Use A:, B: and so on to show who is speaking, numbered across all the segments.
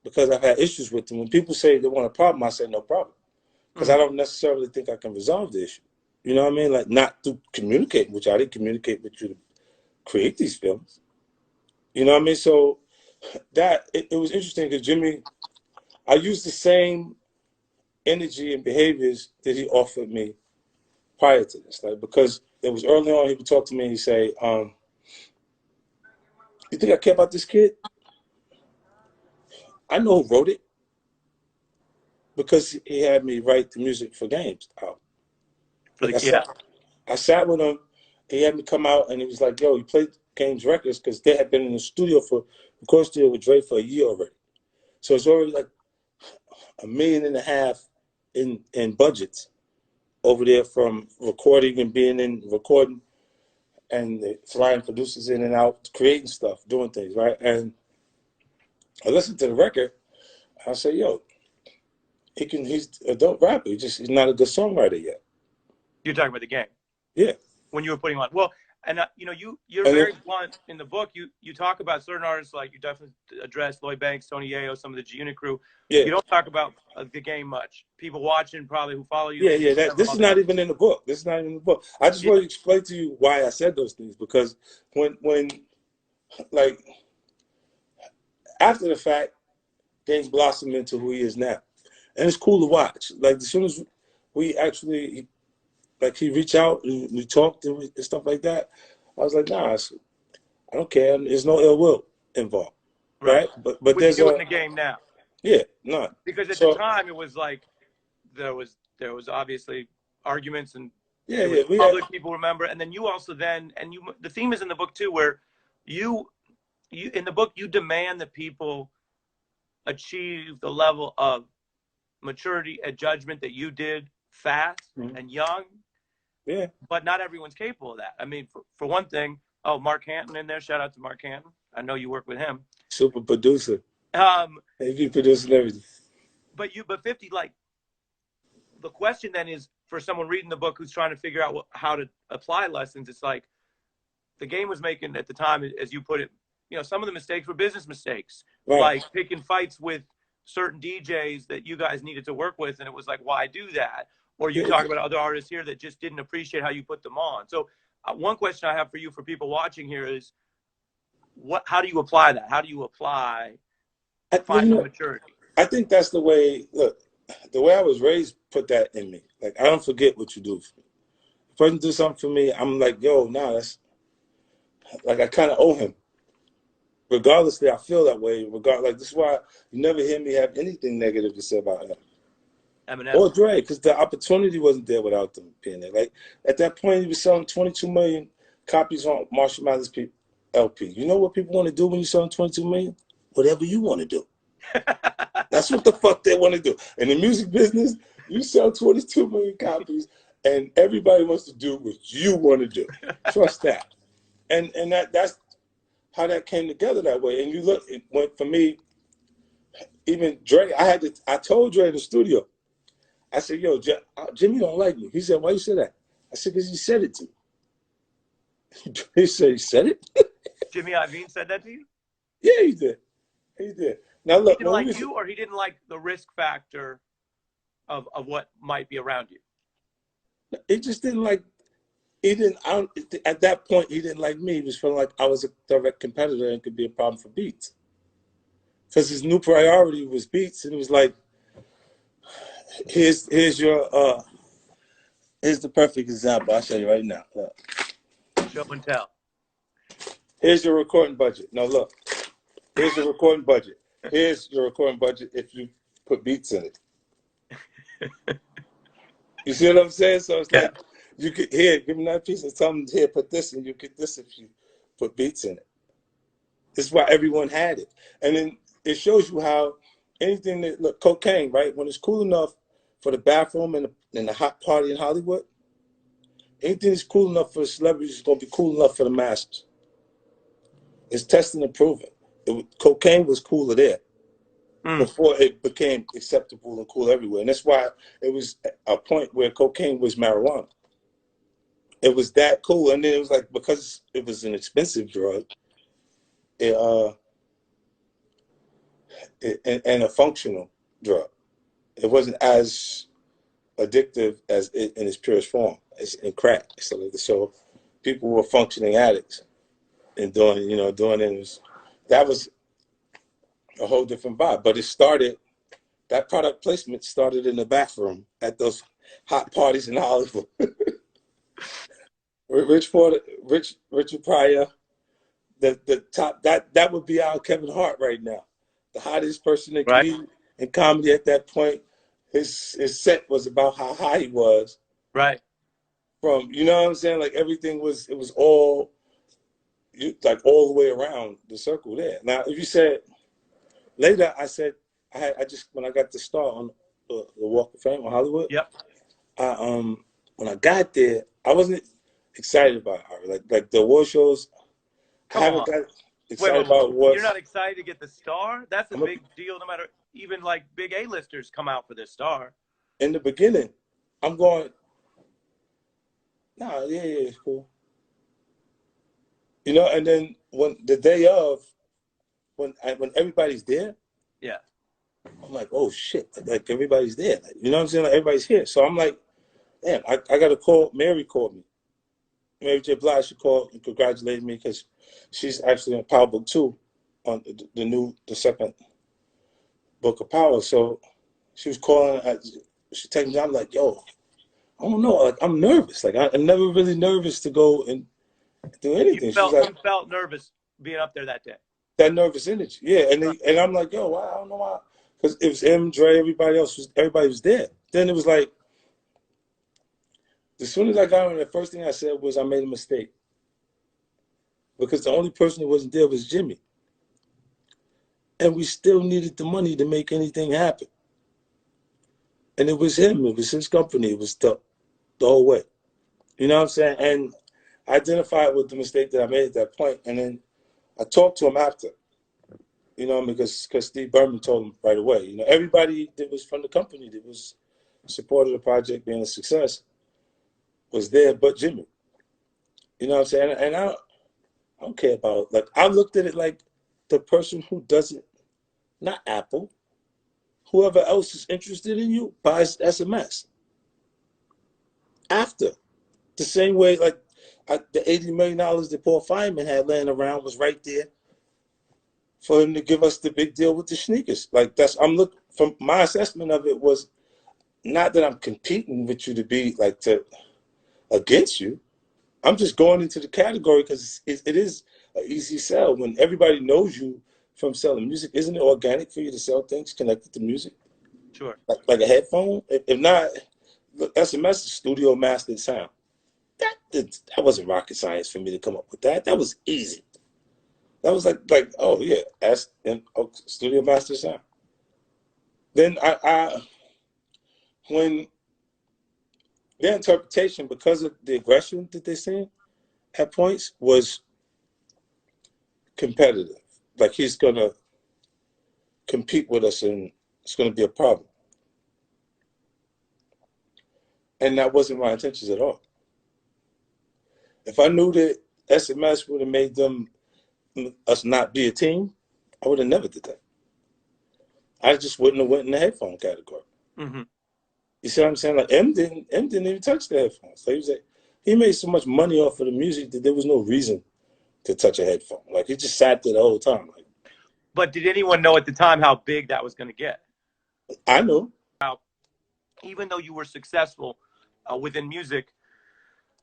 A: because I've had issues with them. When people say they want a problem, I say no problem. Because I don't necessarily think I can resolve the issue. You know what I mean? Like, not to communicate with you. I didn't communicate with you to create these films. You know what I mean? So it was interesting because Jimmy, I used the same energy and behaviors that he offered me prior to this. Like, because it was early on, he would talk to me and he'd say, you think I care about this kid? I know who wrote it because he had me write the music for games out. Like I sat with him. He had me come out and he was like, yo, you played Games Records, because they had been in the studio record studio with Dre for a year already. So it's already like $1.5 million in budgets over there, from recording and being in recording and flying producers in and out, creating stuff, doing things, right? And I listened to the record. I say, yo, he's a dope rapper. He's not a good songwriter yet.
B: You're talking about the game?
A: Yeah.
B: When you were putting on, well, and you know, you're very blunt in the book. You talk about certain artists, like you definitely address Lloyd Banks, Tony Yayo, some of the G Unit crew.
A: Yeah.
B: You don't talk about the game much. People watching probably who follow you.
A: Yeah. This is not even in the book. This is not even in the book. I just want to explain to you why I said those things, because when like after the fact, Games blossomed into who he is now, and it's cool to watch. Like, as soon as we actually, like, he reached out and we talked and stuff like that, I was like, nah, I don't care. There's no ill will involved, right? But there's
B: in the game now.
A: Yeah, none.
B: Because at the time it was like there was obviously arguments and public people remember, and then you also the theme is in the book too, where you in the book you demand that people achieve the level of maturity and judgment that you did fast and young.
A: Yeah. But
B: not everyone's capable of that. I mean, for one thing, Mark Hanton in there. Shout out to Mark Hanton. I know you work with him.
A: Super producer. He be producing everything.
B: But 50, like, the question then is, for someone reading the book who's trying to figure out how to apply lessons, it's like the game was making at the time, as you put it, you know, some of the mistakes were business mistakes, like picking fights with certain DJs that you guys needed to work with, and it was like, why do that? Or you talk about other artists here that just didn't appreciate how you put them on. So one question I have for you, for people watching here, is how do you apply that? How do you apply finding maturity?
A: I think that's the way, look, the way I was raised put that in me. Like, I don't forget what you do for me. If a person do something for me, I'm like, yo, nah, that's, like, I kind of owe him. Regardlessly, I feel that way. Like, this is why you never hear me have anything negative to say about him.
B: Eminem.
A: Or Dre, because the opportunity wasn't there without them being there. Like, at that point, he was selling 22 million copies on Marshall Mathers LP. You know what people want to do when you're selling 22 million? Whatever you want to do. That's what the fuck they want to do. In the music business, you sell 22 million copies, and everybody wants to do what you want to do. Trust that. And that's how that came together that way. And you look, it went for me, even Dre, I told Dre in the studio, I said, yo, Jimmy don't like me. He said, why you say that? I said, because he said it to me. He said, he said it?
B: Jimmy Iovine said that to you?
A: Yeah, he did. He did. Now look,
B: he didn't like you, or he didn't like the risk factor of what might be around you?
A: He just didn't like, at that point, he didn't like me. He was feeling like I was a direct competitor and could be a problem for Beats. Because his new priority was Beats, and it was like, here's the perfect example. I'll show you right now. Look.
B: Show and tell.
A: Here's your recording budget. No, look. Here's your recording budget. Here's your recording budget if you put beats in it. You see what I'm saying? So it's like, you could, here, give me that piece and tell them, here, put this, and you get this if you put beats in it. This is why everyone had it. And then it shows you how anything that, look, cocaine, right? When it's cool enough for the bathroom and the hot party in Hollywood, anything that's cool enough for the celebrities is going to be cool enough for the masses. It's testing and proving. Cocaine was cooler there before it became acceptable and cool everywhere. And that's why it was a point where cocaine was marijuana. It was that cool. And then it was like, because it was an expensive drug, and a functional drug. It wasn't as addictive as it in its purest form. It's in crack. So people were functioning addicts and doing it. That was a whole different vibe. But that product placement started in the bathroom at those hot parties in Hollywood. Richard Pryor, the top, that would be our Kevin Hart right now, the hottest person in comedy at that point. His set was about how high he was.
B: Right.
A: From, you know what I'm saying? Like everything it was all like all the way around the circle there. Now, if you said later, I said I just when I got the start on the Walk of Fame in Hollywood.
B: Yep.
A: When I got there, I wasn't excited about it. Like the award shows, I haven't got excited about awards.
B: You're not excited to get the star? That's a big deal. No matter, even like big A-listers come out for this star.
A: In the beginning, I'm going, nah, yeah, it's cool. You know, and then when the day of, when everybody's there,
B: yeah,
A: I'm like, oh shit, like everybody's there. Like, you know what I'm saying? Like everybody's here. So I'm like, damn, I got a call. Mary called me. Mary J. Blige, she called and congratulated me because she's actually in Power Book 2 on the second book of Power. So she was calling. She texted me. I'm like, yo, I don't know. Like I'm nervous. Like I'm never really nervous to go and do anything.
B: You felt nervous being up there that day.
A: That nervous energy, yeah. And I'm like, yo, I don't know why, because it was M, Dre, everybody was there. Then it was like, as soon as I got on, the first thing I said was I made a mistake. Because the only person who wasn't there was Jimmy. And we still needed the money to make anything happen. And it was him, it was his company, it was the whole way. You know what I'm saying? And I identified with the mistake that I made at that point. And then I talked to him after, you know, because Steve Berman told him right away. You know, everybody that was from the company that was supported the project being a success was there but Jimmy. You know what I'm saying? And I don't care about, like, I looked at it like the person who doesn't, not Apple, whoever else is interested in you buys SMS. After. The same way, like, the $80 million that Paul Feynman had laying around was right there for him to give us the big deal with the sneakers. Like, from my assessment of it was not that I'm competing with you to be, like, against you. I'm just going into the category because it is an easy sell. When everybody knows you from selling music, isn't it organic for you to sell things connected to music?
B: Sure.
A: Like a headphone? If not, look, SMS is studio mastered sound. That wasn't rocket science for me to come up with that. That was easy. That was like oh yeah, studio mastered sound. Then when their interpretation, because of the aggression that they seen at points, was competitive. Like he's gonna compete with us and it's gonna be a problem. And that wasn't my intentions at all. If I knew that SMS would have made us not be a team, I would have never did that. I just wouldn't have went in the headphone category.
B: Mm-hmm.
A: You see what I'm saying? Like M didn't even touch the headphones. So he made so much money off of the music that there was no reason to touch a headphone. Like he just sat there the whole time. Like,
B: but did anyone know at the time how big that was going to get?
A: I knew.
B: Even though you were successful within music,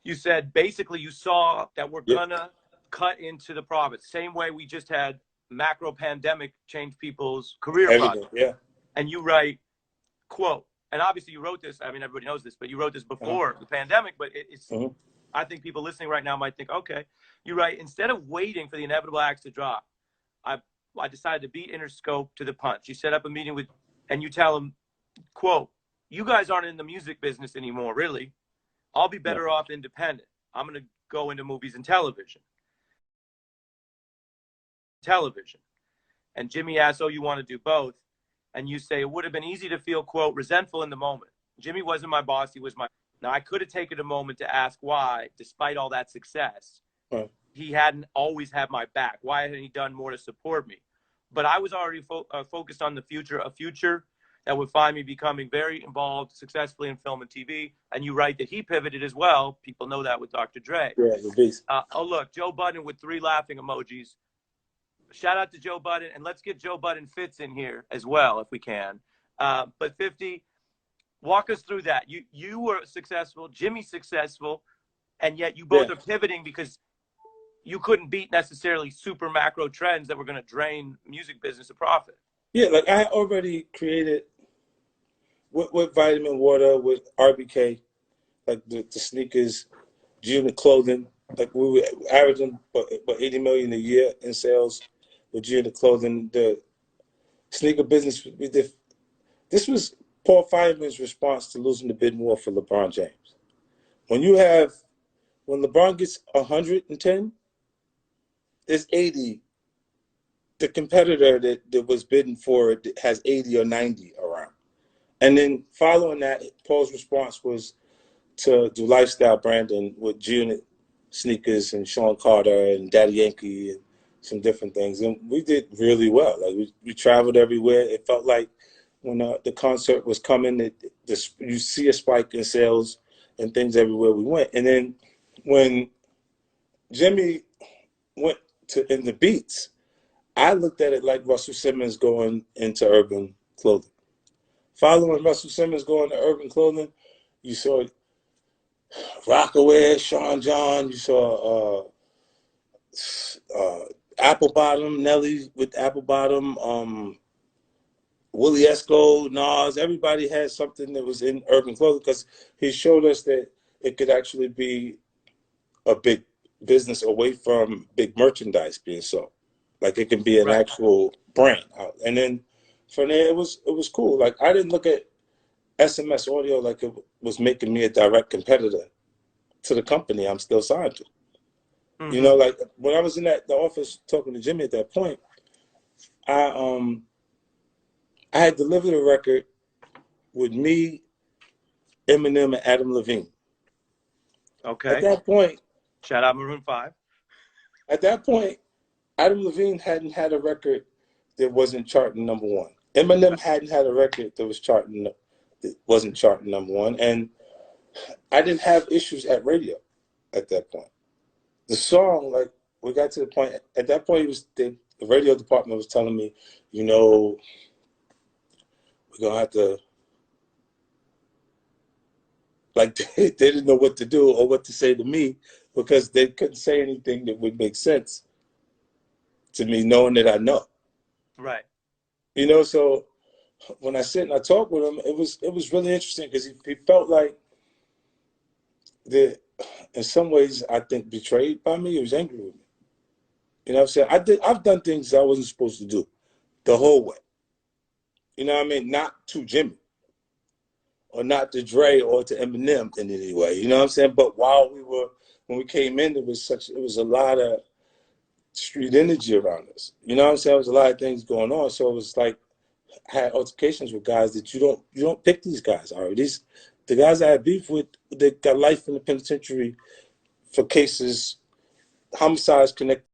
B: you said basically you saw that we're gonna cut into the profits. Same way we just had macro pandemic change people's career paths.
A: Yeah.
B: And you write, quote, and obviously you wrote this, I mean, everybody knows this, but you wrote this before the pandemic, but it's, I think people listening right now might think, okay, you write, instead of waiting for the inevitable axe to drop, I decided to beat Interscope to the punch. You set up a meeting and you tell them, quote, you guys aren't in the music business anymore, really. I'll be better off independent. I'm going to go into movies and television. And Jimmy asks, oh, you want to do both? And you say, it would have been easy to feel, quote, resentful in the moment. Jimmy wasn't my boss. He was my... Now, I could have taken a moment to ask why, despite all that success, he hadn't always had my back. Why hadn't he done more to support me? but I was already focused on the future, a future that would find me becoming very involved successfully in film and TV. And you write that he pivoted as well. People know that with Dr. Dre.
A: Yeah, the beast.
B: Oh, look, Joe Budden with 3 laughing emojis. Shout out to Joe Budden. And let's get Joe Budden Fitz in here as well, if we can. But 50, walk us through that. You were successful, Jimmy's successful, and yet you both are pivoting because you couldn't beat necessarily super macro trends that were going to drain music business of profit.
A: Yeah, like I already created with Vitamin Water, with RBK, like the sneakers, unit clothing. Like we were averaging about 80 million a year in sales with unit clothing. The sneaker business, we did. This was Paul Fineman's response to losing the bidding war for LeBron James. When LeBron gets 110, there's 80. The competitor that was bidding for it has 80 or 90 around. And then following that, Paul's response was to do lifestyle branding with G-Unit sneakers and Sean Carter and Daddy Yankee and some different things. And we did really well. Like we traveled everywhere. It felt like when the concert was coming, you see a spike in sales and things everywhere we went. And then when Jimmy went in the Beats, I looked at it like Russell Simmons going into urban clothing. Following Russell Simmons going to urban clothing, you saw Rockaway, Sean John, you saw Apple Bottom, Nelly with Apple Bottom, Willie Esco, Nas, everybody had something that was in urban clothing because he showed us that it could actually be a big business away from big merchandise being sold. Like it can be an actual brand. And then from there, it was cool. Like I didn't look at SMS Audio like it was making me a direct competitor to the company I'm still signed to. Mm-hmm. You know, like when I was in the office talking to Jimmy at that point, I had delivered a record with me, Eminem, and Adam Levine.
B: Okay.
A: At that point,
B: shout out Maroon 5.
A: At that point, Adam Levine hadn't had a record that wasn't charting number 1. Eminem hadn't had a record that wasn't charting number 1, and I didn't have issues at radio at that point. The song, like we got to the point at that point, the radio department was telling me, you know, we're gonna have to, like they didn't know what to do or what to say to me because they couldn't say anything that would make sense to me, knowing that I know.
B: Right.
A: You know, so when I sit and I talk with him, it was really interesting because he felt like that in some ways I think betrayed by me. He was angry with me. You know what I'm saying? I've done things I wasn't supposed to do the whole way. You know what I mean? Not to Jimmy or not to Dre or to Eminem in any way. You know what I'm saying? But when we came in, it was a lot of street energy around us. You know what I'm saying? There was a lot of things going on. So it was like I had altercations with guys that you don't pick these guys. All right, the guys I had beef with, they got life in the penitentiary for cases, homicides connected